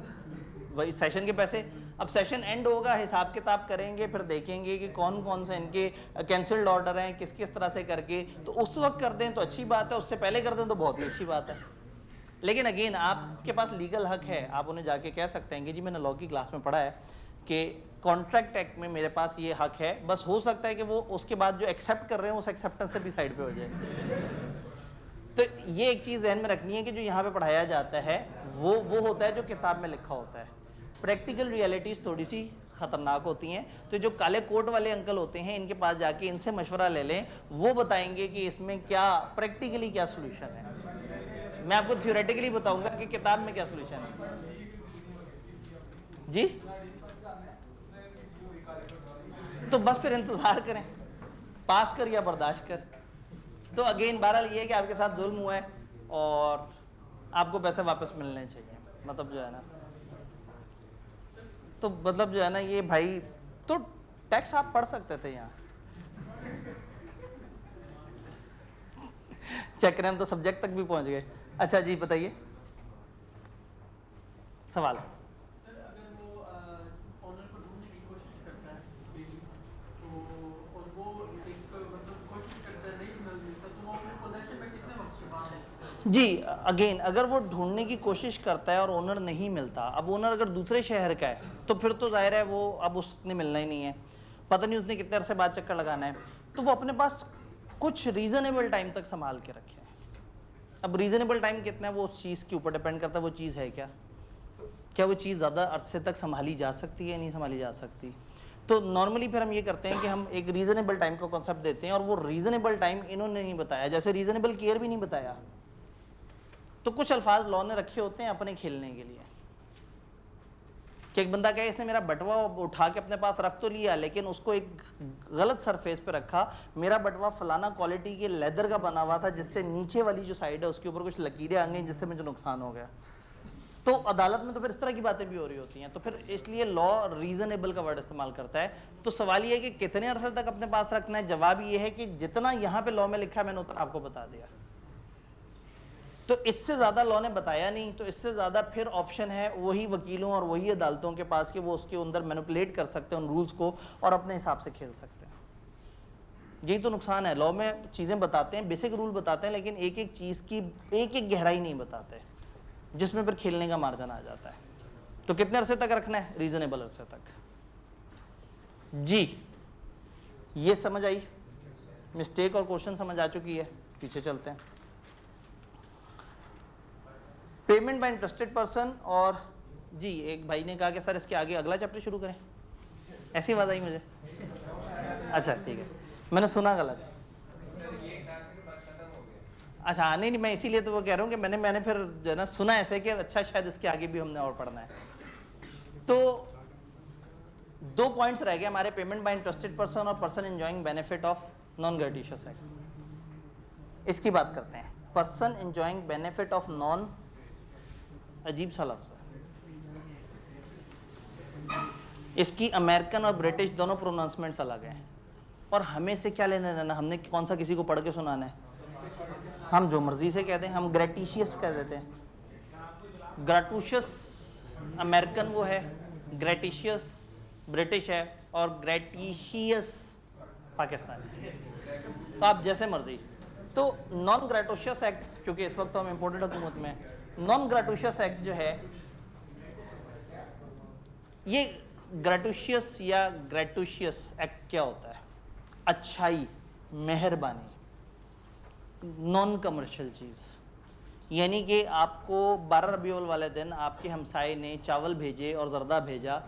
वही सेशन के पैसे। अब सेशन एंड होगा, हिसाब किताब करेंगे, फिर देखेंगे कि कौन कौन से इनके कैंसिल्ड ऑर्डर हैं, किस किस तरह से करके। तो उस वक्त कर दें तो अच्छी बात है, उससे पहले कर दें तो बहुत ही अच्छी बात है। लेकिन अगेन आपके पास लीगल हक है, आप उन्हें जाके कह सकते हैं कि जी मैंने लॉ की क्लास में पढ़ा है कि कॉन्ट्रैक्ट एक्ट में मेरे पास ये हक है। बस हो सकता है कि वो उसके बाद जो एक्सेप्ट कर रहे हैं उस एक्सेप्टेंस से भी साइड पे हो जाए। तो ये एक चीज़ ध्यान में रखनी है कि जो यहाँ पे पढ़ाया जाता है वो होता है जो किताब में लिखा होता है। प्रैक्टिकल रियलिटीज़ थोड़ी सी ख़तरनाक होती हैं। तो जो काले कोट वाले अंकल होते हैं इनके पास जाके इनसे मशवरा ले लें, वो बताएंगे कि इसमें क्या प्रैक्टिकली क्या सोल्यूशन है। मैं आपको थ्योरेटिकली बताऊंगा कि किताब में क्या सोल्यूशन है। जी तो बस फिर इंतजार करें, पास कर या बर्दाश्त कर। तो अगेन बहरहाल ये है कि आपके साथ जुल्म हुआ है और आपको पैसे वापस मिलने चाहिए। मतलब जो है ना, तो मतलब जो है ना ये भाई, तो टैक्स आप पढ़ सकते थे यहाँ। चेक करें, हम तो सब्जेक्ट तक भी पहुंच गए। अच्छा जी बताइए सवाल। सर अगर वो ऑनर को ढूंढने की कोशिश करता है डेली, तो और वो एक मतलब कोशिश करता है नहीं मिलता, तो वो अपने पोजीशन में कितने वक्त से बाहर है? जी अगेन, अगर वो ढूंढने की कोशिश करता है और ओनर नहीं मिलता, अब ओनर अगर दूसरे शहर का है तो फिर तो जाहिर है वो अब उसने मिलना ही नहीं है, पता नहीं उसने कितने अरसे बाद चक्कर लगाना है, तो वो अपने पास कुछ रीजनेबल टाइम तक संभाल के रखे। अब रीजनेबल टाइम कितना है वो उस चीज़ के ऊपर डिपेंड करता है, वो चीज़ है क्या वो चीज़ ज़्यादा अरसे तक संभाली जा सकती है या नहीं संभाली जा सकती। तो नॉर्मली फिर हम ये करते हैं कि हम एक रीजनेबल टाइम का कॉन्सेप्ट देते हैं, और वो रीजनेबल टाइम इन्होंने नहीं बताया, जैसे रीजनेबल केयर भी नहीं बताया। तो कुछ अल्फाज लॉ ने रखे होते हैं अपने खेलने के लिए, कि एक बंदा कहे इसने मेरा बटवा उठा के अपने पास रख तो लिया, लेकिन उसको एक गलत सरफेस पे रखा, मेरा बटवा फलाना क्वालिटी के लेदर का बना हुआ था जिससे नीचे वाली जो साइड है उसके ऊपर कुछ लकीरें आ गई जिससे मुझे नुकसान हो गया। तो अदालत में तो फिर इस तरह की बातें भी हो रही होती हैं, तो फिर इसलिए लॉ रीजनेबल का वर्ड इस्तेमाल करता है। तो सवाल ये है कि कितने अरसे तक अपने पास रखना है, जवाब ये है कि जितना यहाँ पे लॉ में लिखा है मैंने उतना आपको बता दिया। तो इससे ज्यादा लॉ ने बताया नहीं, तो इससे ज्यादा फिर ऑप्शन है वही वकीलों और वही अदालतों के पास कि वो उसके अंदर मैनिपुलेट कर सकते हैं उन रूल्स को और अपने हिसाब से खेल सकते हैं। यही तो नुकसान है, लॉ में चीजें बताते हैं, बेसिक रूल बताते हैं, लेकिन एक एक चीज की एक एक गहराई नहीं बताते, जिसमें फिर खेलने का मार्जिन आ जाता है। तो कितने अरसे तक रखना है? रीजनेबल अरसे तक। जी ये समझ आई, मिस्टेक और क्वेश्चन समझ आ चुकी है, पीछे चलते हैं। पेमेंट बाय इंटरेस्टेड पर्सन, और जी एक भाई ने कहा कि सर इसके आगे अगला चैप्टर शुरू करें, ऐसी बात आई मुझे। अच्छा ठीक है, मैंने सुना गलत। अच्छा नहीं नहीं, मैं इसीलिए तो वो कह रहा हूँ कि मैंने फिर जो है ना सुना ऐसे कि अच्छा शायद इसके आगे भी हमने और पढ़ना है। तो 2 पॉइंट्स रह गए हमारे, पेमेंट बाय इंटरेस्टेड पर्सन और person enjoying benefit of non gratuitous act. इसकी बात करते हैं। Person enjoying benefit of non, अजीब सा लफ्ज़ है, इसकी अमेरिकन और ब्रिटिश दोनों प्रोनाउंसमेंट्स अलग हैं, और हमें से क्या लेना देना, हमने कौन सा किसी को पढ़ के सुनाना है, हम जो मर्जी से कहते हैं, हम ग्रेटिशियस कह देते हैं। ग्रेटूशियस अमेरिकन वो है, ग्रेटिशियस ब्रिटिश है, और ग्रेटिशियस पाकिस्तानी। तो आप जैसे मर्जी। तो नॉन ग्रेटूशियस एक्ट, क्योंकि इस वक्त तो हम इम्पोर्टेड हुकूमत में, नॉन ग्रेटूशियस एक्ट जो है, ये ग्रेटूशियस या ग्रेटूशियस एक्ट क्या होता है? अच्छाई, मेहरबानी, नॉन कमर्शियल चीज़। यानी कि आपको 12 रबीउल वाले दिन आपके हमसाये ने चावल भेजे और ज़र्दा भेजा,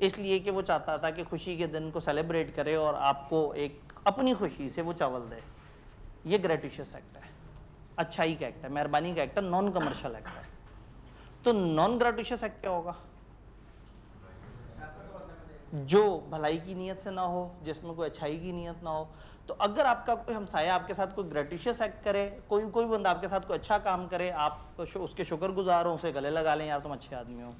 इसलिए कि वो चाहता था कि खुशी के दिन को सेलिब्रेट करे और आपको एक अपनी खुशी से वो चावल दे। ये ग्रेटिशियस एक्ट है, अच्छाई का एक्ट है, मेहरबानी का एक्ट है, नॉन कमर्शियल एक्ट है। तो नॉन ग्रेटिशियस एक्ट क्या होगा? जो भलाई की नीयत से ना हो, जिसमें कोई अच्छाई की नीयत ना हो। तो अगर आपका कोई हमसाया आपके साथ कोई ग्रेटिशियस एक्ट करे, कोई बंदा आपके साथ कोई अच्छा काम करे, आप उसके शुक्रगुजार हो, उसे गले लगा लें, यार तुम अच्छे आदमी हो।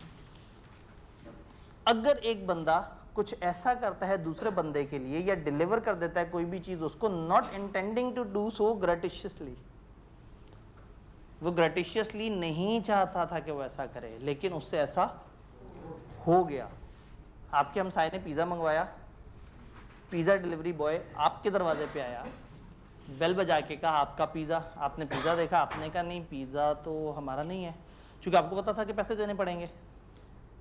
अगर एक बंदा कुछ ऐसा करता है दूसरे बंदे के लिए, या डिलीवर कर देता है कोई भी चीज उसको, not intending to do so gratuitously, वो ग्रेटिशियसली नहीं चाहता था कि वो ऐसा करे, लेकिन उससे ऐसा हो गया। आपके हमसाये ने पिज़्ज़ा मंगवाया, पिज़्ज़ा डिलीवरी बॉय आपके दरवाजे पे आया, बेल बजा के कहा आपका पिज़्ज़ा, आपने पिज़्ज़ा देखा, आपने कहा नहीं पिज़्ज़ा तो हमारा नहीं है, क्योंकि आपको पता था कि पैसे देने पड़ेंगे।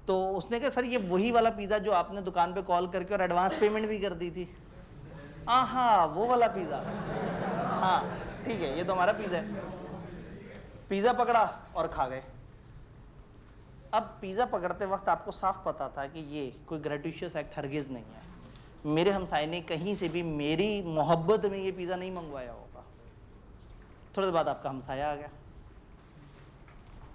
तो उसने कहा सर ये वही वाला पिज़्ज़ा जो आपने दुकान पे कॉल करके और एडवांस पेमेंट भी कर दी थी। हाँ वो वाला पिज़्ज़ा, हाँ ठीक है ये तो हमारा पिज़्ज़ा है। पिज़्ज़ा पकड़ा और खा गए। अब पिज़्ज़ा पकड़ते वक्त आपको साफ पता था कि ये कोई ग्रेटिशियस एक्ट हरगिज़ नहीं है, मेरे हमसाये ने कहीं से भी मेरी मोहब्बत में ये पिज़्ज़ा नहीं मंगवाया होगा। थोड़ी देर बाद आपका हमसाया आ गया,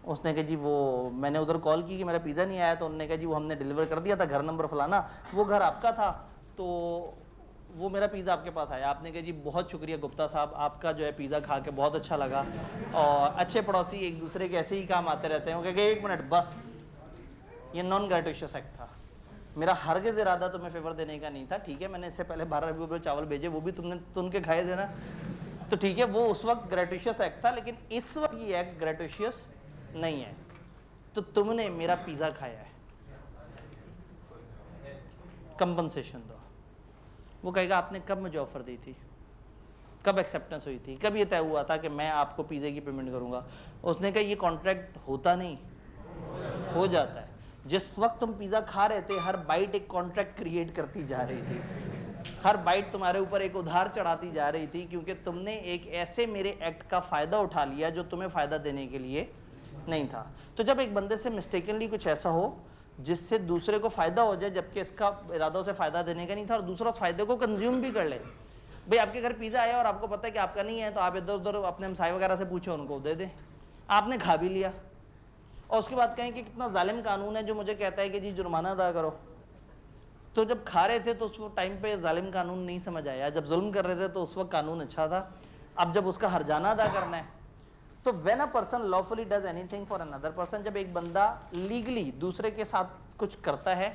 उसने कहा जी वो मैंने उधर कॉल की कि मेरा पिज़्ज़ा नहीं आया, तो उन्होंने कहा जी वो हमने डिलीवर कर दिया था, घर नंबर फलाना, वो घर आपका था, तो वो मेरा पिज़्ज़ा आपके पास आया। आपने कहा जी बहुत शुक्रिया गुप्ता साहब, आपका जो है पिज़्ज़ा खा के बहुत अच्छा लगा, और अच्छे पड़ोसी एक दूसरे के ऐसे ही काम आते रहते हैं। वो कहे 1 मिनट बस, ये नॉन ग्रेटिशियस एक्ट था। मेरा हरगिज़ इरादा तुम्हें फेवर देने का नहीं था, ठीक है, मैंने इससे पहले 12 रुपये चावल भेजे, वो भी तुमने तुन के खाए थे ना, तो ठीक है, वो उस वक्त ग्रेटिशियस एक्ट था, लेकिन इस वक्त ये एक्ट ग्रेटिशियस नहीं है। तो तुमने मेरा पिज़्ज़ा खाया है, कंपनसेशन दो। वो कहेगा आपने कब मुझे ऑफर दी थी, कब एक्सेप्टेंस हुई थी, कब ये तय हुआ था कि मैं आपको पिज़्ज़े की पेमेंट करूंगा? उसने कहा ये कॉन्ट्रैक्ट होता नहीं, हो जाता है। जिस वक्त तुम पिज़्ज़ा खा रहे थे, हर बाइट एक कॉन्ट्रैक्ट क्रिएट करती जा रही थी, हर बाइट तुम्हारे ऊपर एक उधार चढ़ाती जा रही थी, क्योंकि तुमने एक ऐसे मेरे एक्ट का फ़ायदा उठा लिया जो तुम्हें फ़ायदा देने के लिए नहीं था। तो जब एक बंदे से मिस्टेकनली कुछ ऐसा हो जिससे दूसरे को फ़ायदा हो जाए, जबकि इसका इरादा से फ़ायदा देने का नहीं था, और दूसरा उस फ़ायदे को कंज्यूम भी कर ले। भाई आपके घर पिज़्ज़ा आया और आपको पता है कि आपका नहीं है, तो आप इधर उधर अपने हमसाए वगैरह से पूछो, उनको दे दें, आपने खा भी लिया, और उसके बाद कहें कि कितना जालिम कानून है जो मुझे कहता है कि जी जुर्माना अदा करो। तो जब खा रहे थे तो उस टाइम पे जालिम कानून नहीं समझ आया, जब जुल्म कर रहे थे तो उस वक्त कानून अच्छा था। अब जब उसका हर्जाना अदा करना है, तो when a person lawfully does anything for another person, जब एक बंदा लीगली दूसरे के साथ कुछ करता है,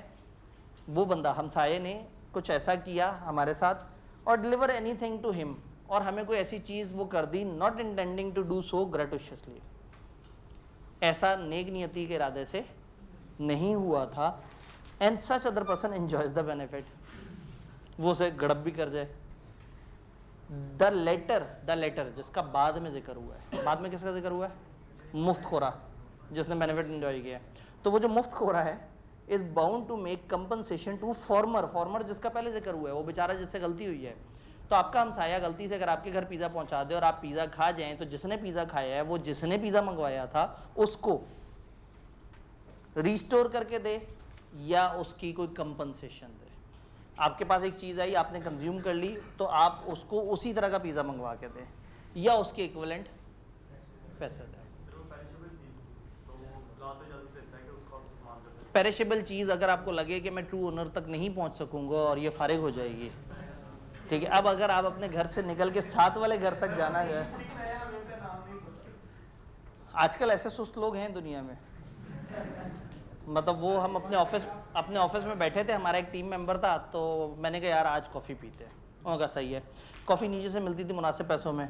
वो बंदा हमसाये ने कुछ ऐसा किया हमारे साथ, और डिलीवर एनीथिंग टू हिम, और हमें कोई ऐसी चीज़ वो कर दी not intending to do so gratuitously, ऐसा नेक नियति के इरादे से नहीं हुआ था, and such other person enjoys the benefit, वो उसे गड़ब भी कर जाए। द लेटर जिसका बाद में जिक्र हुआ है, बाद में किसका जिक्र हुआ है? मुफ्तखोरा, जिसने बेनिफिट एंजॉय किया। तो वो जो मुफ्तखोरा है is bound to make compensation to former जिसका पहले जिक्र हुआ है, वो बेचारा जिससे गलती हुई है। तो आपका हमसाया गलती से अगर आपके घर पिज़्ज़ा पहुंचा दे और आप पिज़्ज़ा खा जाएं, तो जिसने पिज़्ज़ा खाया है वो जिसने पिज़्ज़ा मंगवाया था उसको रिस्टोर करके दे या उसकी कोई कंपनसेशन दे। आपके पास एक चीज़ आई, आपने कंज्यूम कर ली, तो आप उसको उसी तरह का पिज़्ज़ा मंगवा के दें या उसके इक्विवेलेंट पैसे दें। पेरिशेबल चीज़ अगर आपको लगे कि मैं ट्रू ओनर तक नहीं पहुंच सकूंगा और ये फारिग हो जाएगी, ठीक है। अब अगर आप अपने घर से निकल के साथ वाले घर तक जाना है, आजकल ऐसे सुस्त लोग हैं दुनिया में, मतलब वो हम अपने ऑफिस में बैठे थे, हमारा एक टीम मेंबर था, तो मैंने कहा यार आज कॉफ़ी पीते हैं। उन्होंने कहा सही है। कॉफ़ी नीचे से मिलती थी मुनासिब पैसों में,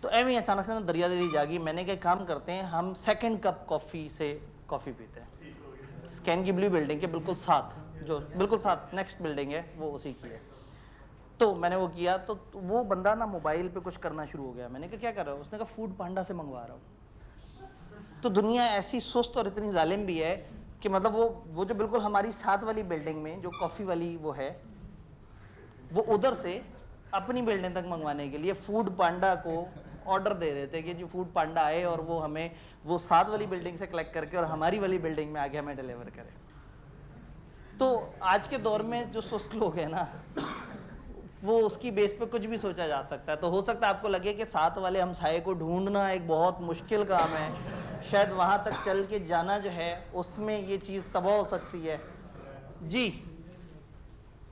तो एवं अचानक से ना दरिया दरी जागी। मैंने कहा काम करते हैं, हम सेकंड कप कॉफ़ी से कॉफ़ी पीते हैं। स्कैन की ब्लू बिल्डिंग के बिल्कुल साथ, जो बिल्कुल साथ नेक्स्ट बिल्डिंग है, वो उसी की है। तो मैंने वो किया, तो वो बंदा ना मोबाइल पे कुछ करना शुरू हो गया। मैंने कहा क्या कर रहा हो? उसने कहा फूड पांडा से मंगवा रहा हूँ। तो दुनिया ऐसी सुस्त और इतनी जालिम भी है कि मतलब वो जो बिल्कुल हमारी साथ वाली बिल्डिंग में जो कॉफ़ी वाली वो है, वो उधर से अपनी बिल्डिंग तक मंगवाने के लिए फूड पांडा को ऑर्डर दे रहे थे कि जो फूड पांडा आए और वो हमें वो साथ वाली बिल्डिंग से कलेक्ट करके और हमारी वाली बिल्डिंग में आगे हमें डिलीवर करे। तो आज के दौर में जो सुस्त लोग हैं ना, वो उसकी बेस पे कुछ भी सोचा जा सकता है। तो हो सकता है आपको लगे कि साथ वाले हमसाये को ढूंढना एक बहुत मुश्किल काम है, शायद वहां तक चल के जाना जो है उसमें ये चीज़ तबाह हो सकती है। जी,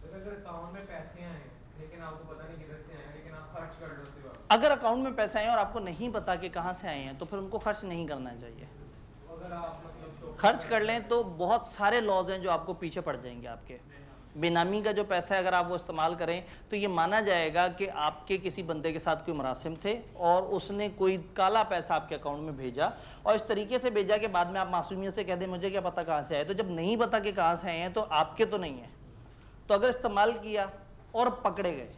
अगर अकाउंट में पैसे आए लेकिन आपको पता नहीं किधर से आए, लेकिन आप खर्च कर लो उसके बाद, अगर अकाउंट में पैसे आए और आपको नहीं पता कि कहाँ से आए हैं, तो फिर उनको खर्च नहीं करना चाहिए। अगर आप मतलब खर्च कर लें तो बहुत सारे लॉज हैं जो आपको पीछे पड़ जाएंगे। आपके बेनामी का जो पैसा है अगर आप वो इस्तेमाल करें तो ये माना जाएगा कि आपके किसी बंदे के साथ कोई मुरासिम थे और उसने कोई काला पैसा आपके अकाउंट में भेजा, और इस तरीके से भेजा कि बाद में आप मासूमियत से कह दें मुझे क्या पता कहाँ से आए। तो जब नहीं पता कि कहाँ से आए हैं तो आपके तो नहीं है। तो अगर इस्तेमाल किया और पकड़े गए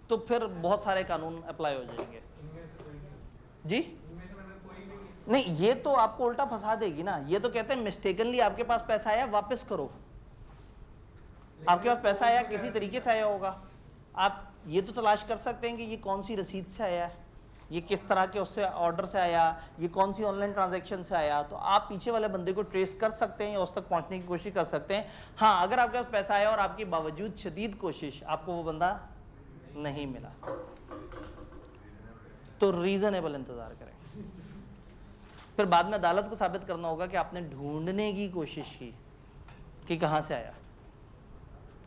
तो फिर बहुत सारे कानून अप्लाई हो जाएंगे। जी नहीं, ये तो आपको उल्टा फंसा देगी ना। ये तो कहते हैं मिस्टेकनली आपके पास पैसा आया वापस करो। आपके पास पैसा आया किसी तरीके से आया होगा, आप ये तो तलाश कर सकते हैं कि ये कौन सी रसीद से आया है, ये किस तरह के उससे ऑर्डर से आया, ये कौन सी ऑनलाइन ट्रांजैक्शन से आया। तो आप पीछे वाले बंदे को ट्रेस कर सकते हैं या उस तक पहुंचने की कोशिश कर सकते हैं। हाँ, अगर आपके पास पैसा आया और आपकी बावजूद शदीद कोशिश आपको वो बंदा नहीं मिला तो रीजनेबल इंतजार करें। फिर बाद में अदालत को साबित करना होगा कि आपने ढूंढने की कोशिश की कि कहाँ से आया।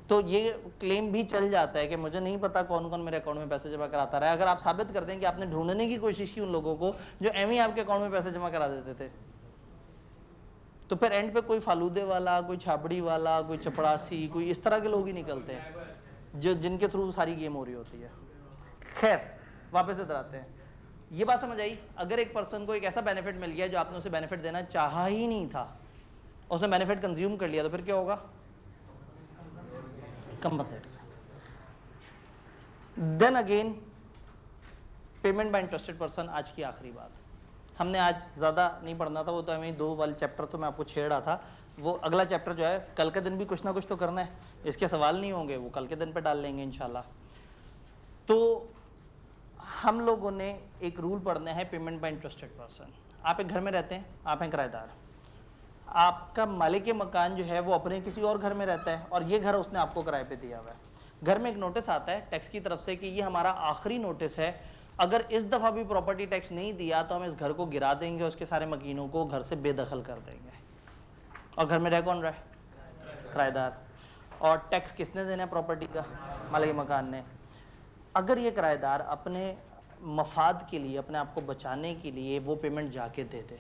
तो ये क्लेम भी चल जाता है कि मुझे नहीं पता कौन कौन मेरे अकाउंट में पैसे जमा कराता रहा है, अगर आप साबित कर दें कि आपने ढूंढने की कोशिश की उन लोगों को जो एवं आपके अकाउंट में पैसे जमा करा देते थे। तो फिर एंड पे कोई फालूदे वाला, कोई छाबड़ी वाला, कोई चपड़ासी, कोई इस तरह के लोग ही निकलते हैं जो जिनके थ्रू सारी गेम हो रही होती है। खैर वापस इधर आते हैं। ये बात समझ आई, अगर एक पर्सन को एक ऐसा बेनिफिट मिल गया जो आपने उसे बेनिफिट देना चाहा ही नहीं था, उसने बेनिफिट कंज्यूम कर लिया, तो फिर क्या होगा? Compensate. Then again payment by interested person, आज की आखिरी बात। हमने आज ज़्यादा नहीं पढ़ना था, वो तो हमें 2 वाले चैप्टर तो मैं आपको छेड़ रहा था, वो अगला चैप्टर जो है कल के दिन भी कुछ ना कुछ तो करना है, इसके सवाल नहीं होंगे, वो कल के दिन पे डाल लेंगे इंशाल्लाह। तो हम लोगों ने एक रूल पढ़ना है पेमेंट बाय इंटरेस्टेड पर्सन। आप एक घर में रहते हैं, आप हैं किराएदार, आपका मालिक मकान जो है वो अपने किसी और घर में रहता है और ये घर उसने आपको किराए पे दिया हुआ है। घर में एक नोटिस आता है टैक्स की तरफ से कि ये हमारा आखिरी नोटिस है, अगर इस दफ़ा भी प्रॉपर्टी टैक्स नहीं दिया तो हम इस घर को गिरा देंगे और उसके सारे मकीनों को घर से बेदखल कर देंगे। और घर में रह कौन रहा है? किराएदार। और टैक्स किसने देना है प्रॉपर्टी का? मालिक मकान ने। अगर ये किराएदार अपने मफाद के लिए, अपने आप को बचाने के लिए वो पेमेंट जाके दे दे,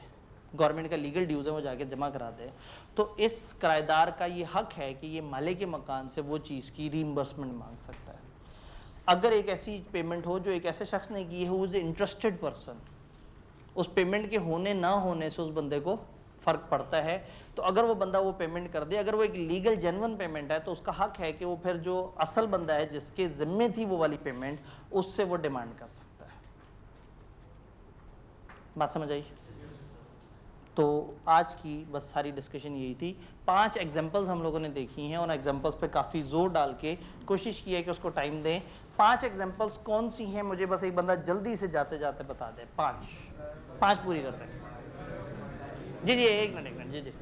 गवर्नमेंट का लीगल ड्यूज है वो जाके जमा करा दे, तो इस किराएदार का ये हक है कि ये मालिक मकान से वो चीज़ की रीइंबर्समेंट मांग सकता है। अगर एक ऐसी पेमेंट हो जो एक ऐसे शख्स ने की है हु इज़ इंटरेस्टेड पर्सन, उस पेमेंट के होने ना होने से उस बंदे को फ़र्क पड़ता है, तो अगर वो बंदा वो पेमेंट कर दे, अगर वो एक लीगल जेन्युइन पेमेंट है, तो उसका हक है कि वो फिर जो असल बंदा है जिसके ज़िम्मे थी वो वाली पेमेंट, उससे वो डिमांड कर सकता है। बात समझ आई? तो आज की बस सारी डिस्कशन यही थी। 5 एग्जांपल्स हम लोगों ने देखी हैं और एग्जांपल्स पे काफ़ी जोर डाल के कोशिश की है कि उसको टाइम दें। 5 एग्जांपल्स कौन सी हैं, मुझे बस एक बंदा जल्दी से जाते जाते बता दे। 5 पूरी करते हैं। जी जी, एक मिनट जी जी।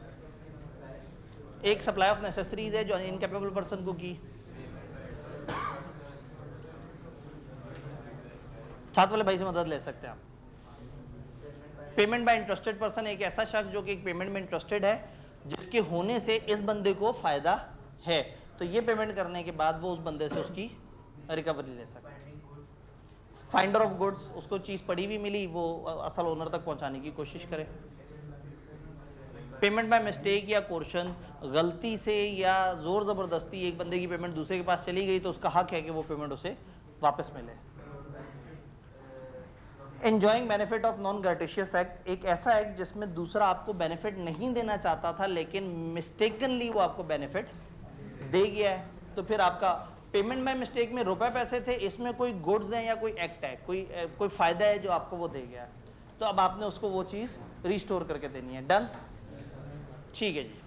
एक सप्लाई ऑफ नेसेसरीज है जो इनकैपेबल पर्सन को की। साथ वाले भाई से मदद ले सकते हैं आप। पेमेंट बाय इंटरेस्टेड पर्सन, एक ऐसा शख्स जो कि एक पेमेंट में इंटरेस्टेड है जिसके होने से इस बंदे को फायदा है, तो ये पेमेंट करने के बाद वो उस बंदे से उसकी रिकवरी ले सकता है। फाइंडर ऑफ गुड्स, उसको चीज पड़ी हुई मिली, वो असल ओनर तक पहुंचाने की कोशिश करे। पेमेंट बाय मिस्टेक या कोर्शन, गलती से या जोर जबरदस्ती एक बंदे की पेमेंट दूसरे के पास चली गई तो उसका हक है कि वो पेमेंट उसे वापस मिले। Enjoying benefit of non gratuitous act, एक ऐसा एक्ट जिसमें दूसरा आपको बेनिफिट नहीं देना चाहता था लेकिन मिस्टेकनली वो आपको बेनिफिट दे गया है, तो फिर आपका पेमेंट बाय मिस्टेक में रुपए पैसे थे, इसमें कोई गुड्स है या कोई एक्ट है, कोई फायदा है जो आपको वो दे गया है, तो अब आपने उसको वो चीज़ रिस्टोर करके देनी है। डन? ठीक है जी।